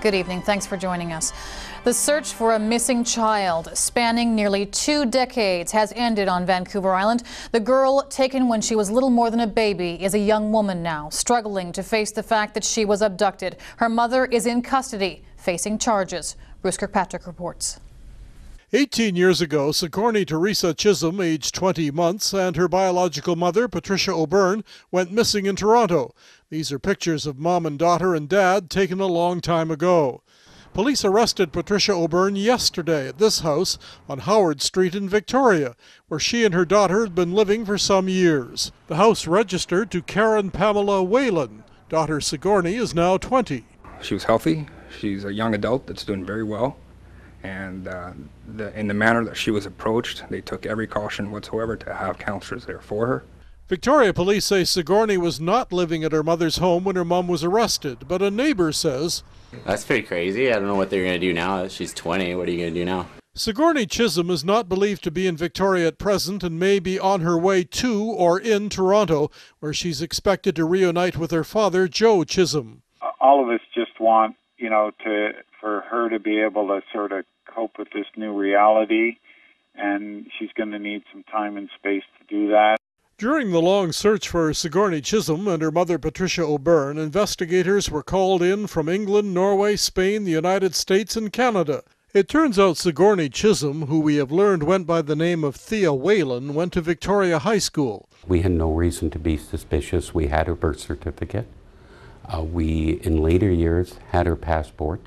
Good evening. Thanks for joining us. The search for a missing child spanning nearly 2 decades has ended on Vancouver Island. The girl, taken when she was little more than a baby, is a young woman now, struggling to face the fact that she was abducted. Her mother is in custody, facing charges. Bruce Kirkpatrick reports. 18 years ago, Sigourney Teresa Chisholm, aged 20 months, and her biological mother, Patricia O'Byrne, went missing in Toronto. These are pictures of mom and daughter and dad taken a long time ago. Police arrested Patricia O'Byrne yesterday at this house on Howard Street in Victoria, where she and her daughter had been living for some years. The house registered to Karen Pamela Whalen. Daughter Sigourney is now 20. She was healthy. She's a young adult that's doing very well. And in the manner that she was approached, they took every caution whatsoever to have counselors there for her. Victoria police say Sigourney was not living at her mother's home when her mom was arrested, but a neighbor says, "That's pretty crazy. I don't know what they're going to do now. She's 20. What are you going to do now?" Sigourney Chisholm is not believed to be in Victoria at present and may be on her way to or in Toronto, where she's expected to reunite with her father, Joe Chisholm. All of us just want, for her to be able to sort of cope with this new reality, and she's going to need some time and space to do that. During the long search for Sigourney Chisholm and her mother Patricia O'Byrne, investigators were called in from England, Norway, Spain, the United States, and Canada. It turns out Sigourney Chisholm, who we have learned went by the name of Thea Whalen, went to Victoria High School. We had no reason to be suspicious. We had her birth certificate. We, in later years, had her passport.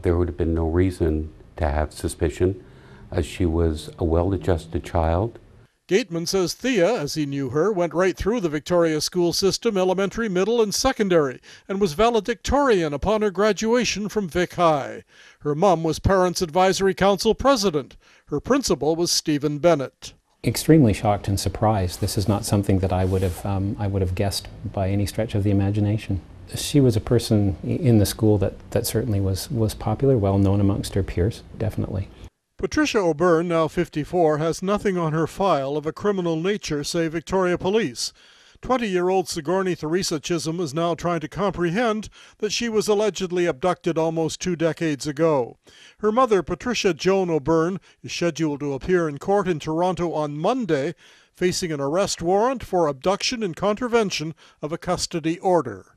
There would have been no reason to have suspicion, as she was a well-adjusted child. Gateman says Thea, as he knew her, went right through the Victoria school system, elementary, middle, and secondary, and was valedictorian upon her graduation from Vic High. Her mum was Parents Advisory Council president. Her principal was Stephen Bennett. Extremely shocked and surprised. This is not something that I would have guessed by any stretch of the imagination. She was a person in the school that certainly was popular, well known amongst her peers, definitely. Patricia O'Byrne, now 54, has nothing on her file of a criminal nature, say Victoria Police. 20-year-old Sigourney Teresa Chisholm is now trying to comprehend that she was allegedly abducted almost 2 decades ago. Her mother, Patricia Joan O'Byrne, is scheduled to appear in court in Toronto on Monday, facing an arrest warrant for abduction and contravention of a custody order.